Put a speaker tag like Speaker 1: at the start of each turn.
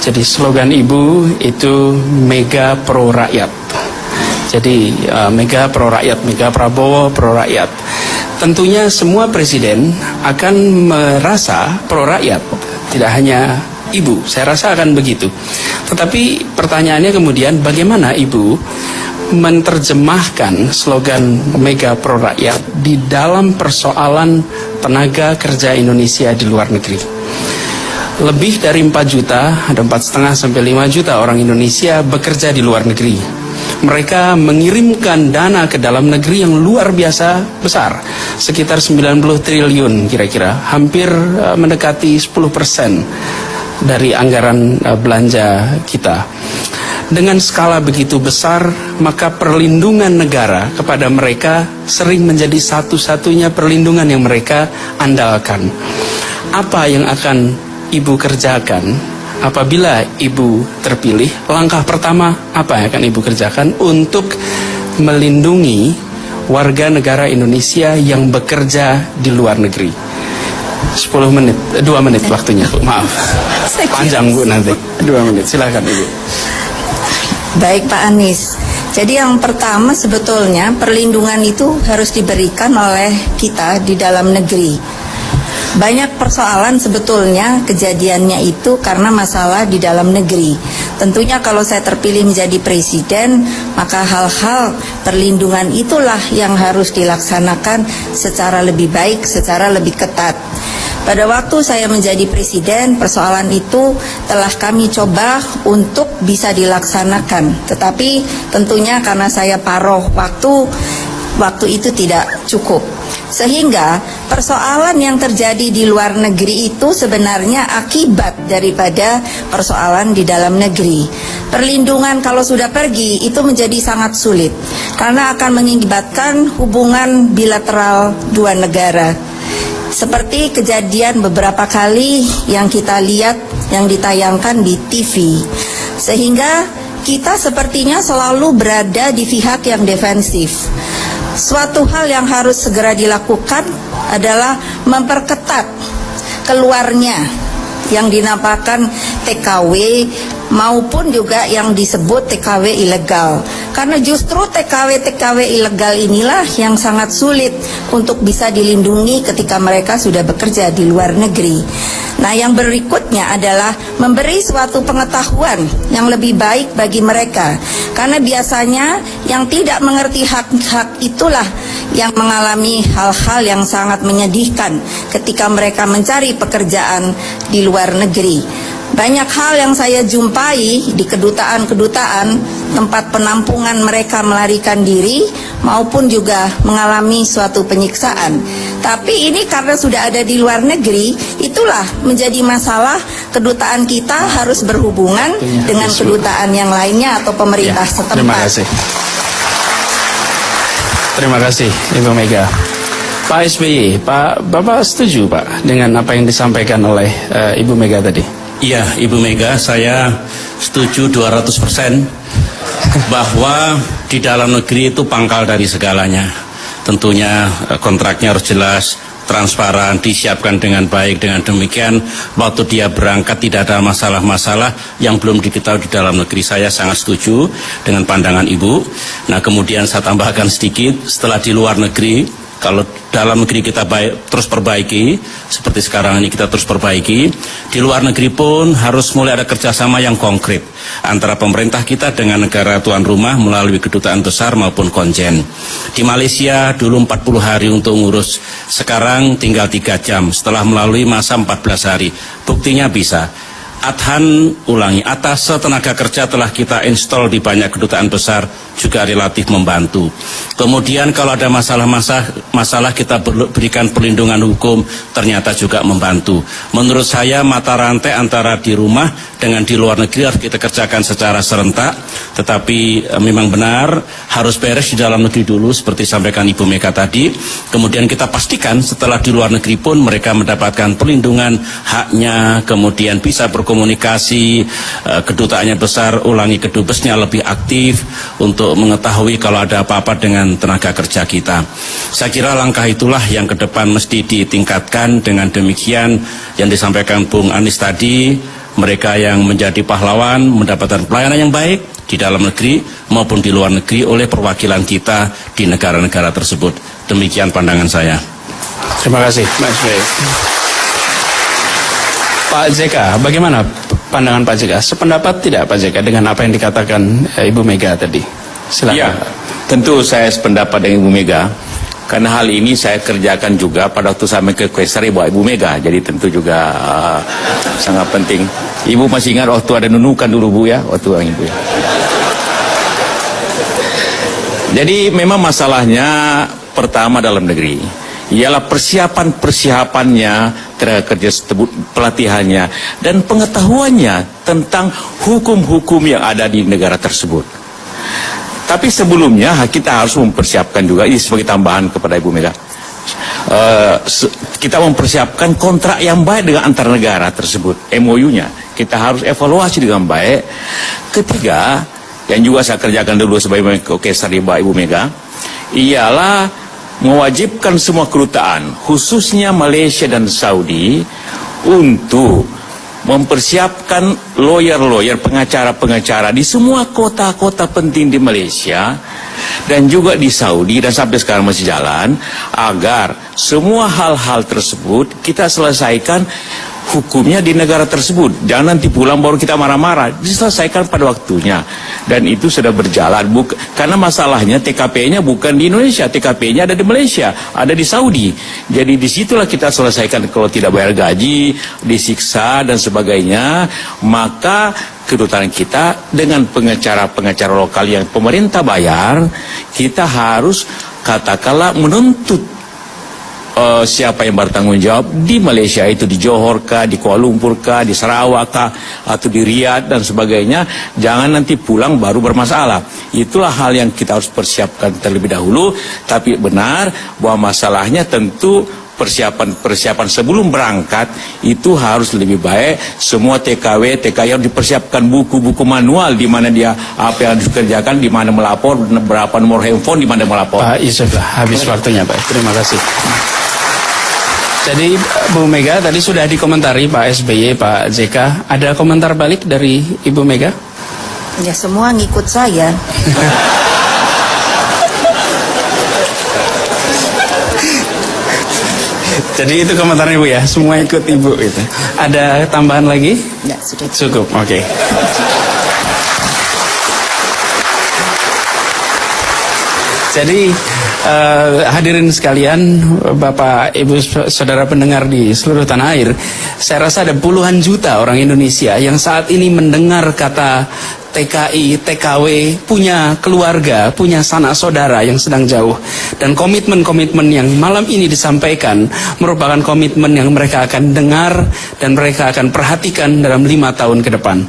Speaker 1: Jadi slogan Ibu itu Mega Pro Rakyat. Jadi Mega Pro Rakyat, Mega Prabowo Pro Rakyat. Tentunya semua presiden akan merasa pro rakyat, tidak hanya Ibu, saya rasa akan begitu. Tetapi pertanyaannya kemudian bagaimana Ibu menerjemahkan slogan Mega Pro Rakyat di dalam persoalan tenaga kerja Indonesia di luar negeri. Lebih dari 4 juta, ada 4,5 sampai 5 juta orang Indonesia bekerja di luar negeri. Mereka mengirimkan dana ke dalam negeri yang luar biasa besar, sekitar 90 triliun kira-kira, hampir mendekati 10% dari anggaran belanja kita. Dengan skala begitu besar, maka perlindungan negara kepada mereka sering menjadi satu-satunya perlindungan yang mereka andalkan. Apa yang akan Ibu kerjakan apabila Ibu terpilih? Langkah pertama apa yang akan Ibu kerjakan untuk melindungi warga negara Indonesia yang bekerja di luar negeri? 10 menit, 2 menit waktunya, Bu. Maaf, panjang Bu nanti. 2 menit, silakan Ibu.
Speaker 2: Baik Pak Anies, jadi yang pertama sebetulnya perlindungan itu harus diberikan oleh kita di dalam negeri. Banyak persoalan sebetulnya kejadiannya itu karena masalah di dalam negeri. Tentunya kalau saya terpilih menjadi presiden, maka hal-hal perlindungan itulah yang harus dilaksanakan secara lebih baik, secara lebih ketat. Pada waktu saya menjadi presiden, persoalan itu telah kami coba untuk bisa dilaksanakan. Tetapi tentunya karena saya paruh waktu itu tidak cukup. Sehingga persoalan yang terjadi di luar negeri itu sebenarnya akibat daripada persoalan di dalam negeri. Perlindungan kalau sudah pergi itu menjadi sangat sulit, karena akan mengakibatkan hubungan bilateral dua negara. Seperti kejadian beberapa kali yang kita lihat yang ditayangkan di TV. Sehingga kita sepertinya selalu berada di pihak yang defensif. Suatu hal yang harus segera dilakukan adalah memperketat keluarnya yang dinamakan TKW maupun juga yang disebut TKW ilegal. Karena justru TKW ilegal inilah yang sangat sulit untuk bisa dilindungi ketika mereka sudah bekerja di luar negeri. Nah, yang berikutnya adalah memberi suatu pengetahuan yang lebih baik bagi mereka. Karena biasanya yang tidak mengerti hak-hak itulah yang mengalami hal-hal yang sangat menyedihkan ketika mereka mencari pekerjaan di luar negeri. Banyak hal yang saya jumpai di kedutaan-kedutaan tempat penampungan mereka melarikan diri maupun juga mengalami suatu penyiksaan. Tapi ini karena sudah ada di luar negeri, itulah menjadi masalah kedutaan kita harus berhubungan dengan kedutaan yang lainnya atau pemerintah setempat.
Speaker 1: Terima kasih. Terima kasih Ibu Mega. Pak SBY, Bapak setuju Pak dengan apa yang disampaikan oleh Ibu Mega tadi?
Speaker 3: Iya, Ibu Mega, saya setuju 200% bahwa di dalam negeri itu pangkal dari segalanya. Tentunya kontraknya harus jelas, transparan, disiapkan dengan baik. Dengan demikian, waktu dia berangkat tidak ada masalah-masalah yang belum diketahui di dalam negeri. Saya sangat setuju dengan pandangan Ibu. Nah, kemudian saya tambahkan sedikit, setelah di luar negeri, kalau dalam negeri kita terus perbaiki, seperti sekarang ini kita terus perbaiki, di luar negeri pun harus mulai ada kerjasama yang konkret antara pemerintah kita dengan negara tuan rumah melalui kedutaan besar maupun konjen. Di Malaysia dulu 40 hari untuk ngurus, sekarang tinggal 3 jam setelah melalui masa 14 hari. Buktinya bisa. Adhan ulangi, atas tenaga kerja telah kita install di banyak kedutaan besar juga relatif membantu. Kemudian kalau ada masalah kita berikan perlindungan hukum, ternyata juga membantu. Menurut saya mata rantai antara di rumah dengan di luar negeri harus kita kerjakan secara serentak. Tetapi memang benar harus beres di dalam negeri dulu seperti sampaikan Ibu Mega tadi. Kemudian kita pastikan setelah di luar negeri pun mereka mendapatkan perlindungan haknya, kemudian bisa berkomunikasi, kedutaannya besar, ulangi kedubesnya lebih aktif untuk mengetahui kalau ada apa-apa dengan tenaga kerja kita. Saya kira langkah itulah yang ke depan mesti ditingkatkan. Dengan demikian yang disampaikan Bung Anies tadi, mereka yang menjadi pahlawan mendapatkan pelayanan yang baik di dalam negeri maupun di luar negeri oleh perwakilan kita di negara-negara tersebut. Demikian pandangan saya.
Speaker 1: Terima kasih, Mas Bey. Pak JK, bagaimana pandangan Pak JK? Sependapat tidak Pak JK dengan apa yang dikatakan Ibu Mega tadi? Silakan.
Speaker 4: Ya, tentu saya sependapat dengan Ibu Mega. Karena hal ini saya kerjakan juga pada waktu saya ke Quaestor bawa Ibu Mega. Jadi tentu juga sangat penting. Ibu masih ingat waktu ada nunukan dulu Bu ya, waktu yang Ibu ya. Jadi memang masalahnya pertama dalam negeri ialah persiapan-persiapannya tenaga kerja tersebut, pelatihannya dan pengetahuannya tentang hukum-hukum yang ada di negara tersebut. Tapi sebelumnya kita harus mempersiapkan juga, ini sebagai tambahan kepada Ibu Mega, kita mempersiapkan kontrak yang baik dengan antar negara tersebut, MOU-nya. Kita harus evaluasi dengan baik. Ketiga, yang juga saya kerjakan dulu sebagai Quaestor Ibu Mega, ialah mewajibkan semua kedutaan, khususnya Malaysia dan Saudi, untuk mempersiapkan lawyer-lawyer, pengacara-pengacara di semua kota-kota penting di Malaysia dan juga di Saudi dan sampai sekarang masih jalan, agar semua hal-hal tersebut kita selesaikan hukumnya di negara tersebut. Jangan nanti pulang baru kita marah-marah, diselesaikan pada waktunya. Dan itu sudah berjalan, karena masalahnya TKP-nya bukan di Indonesia, TKP-nya ada di Malaysia, ada di Saudi. Jadi disitulah kita selesaikan. Kalau tidak bayar gaji, disiksa dan sebagainya, maka kedutaan kita dengan pengacara-pengacara lokal yang pemerintah bayar, kita harus katakanlah menuntut siapa yang bertanggung jawab di Malaysia, itu di Johor kah, di Kuala Lumpur kah, di Sarawak kah, atau di Riyadh dan sebagainya. Jangan nanti pulang baru bermasalah. Itulah hal yang kita harus persiapkan terlebih dahulu. Tapi benar bahwa masalahnya tentu persiapan sebelum berangkat itu harus lebih baik. Semua TKW yang dipersiapkan buku-buku manual di mana dia apa yang harus dikerjakan, di mana melapor, berapa nomor handphone, di mana melapor.
Speaker 1: Pak Yusuf, habis waktunya Pak. Terima kasih. Jadi Bu Mega tadi sudah dikomentari Pak SBY, Pak JK. Ada komentar balik dari Ibu Mega?
Speaker 2: Ya semua ngikut saya.
Speaker 1: Jadi itu komentarnya Bu ya, semua ikut Ibu gitu. Ada tambahan lagi?
Speaker 2: Ya sudah
Speaker 1: Cukup, oke. Jadi hadirin sekalian, Bapak, Ibu, Saudara pendengar di seluruh tanah air, saya rasa ada puluhan juta orang Indonesia yang saat ini mendengar kata TKI, TKW, punya keluarga, punya sanak saudara yang sedang jauh. Dan komitmen-komitmen yang malam ini disampaikan merupakan komitmen yang mereka akan dengar dan mereka akan perhatikan dalam 5 tahun ke depan.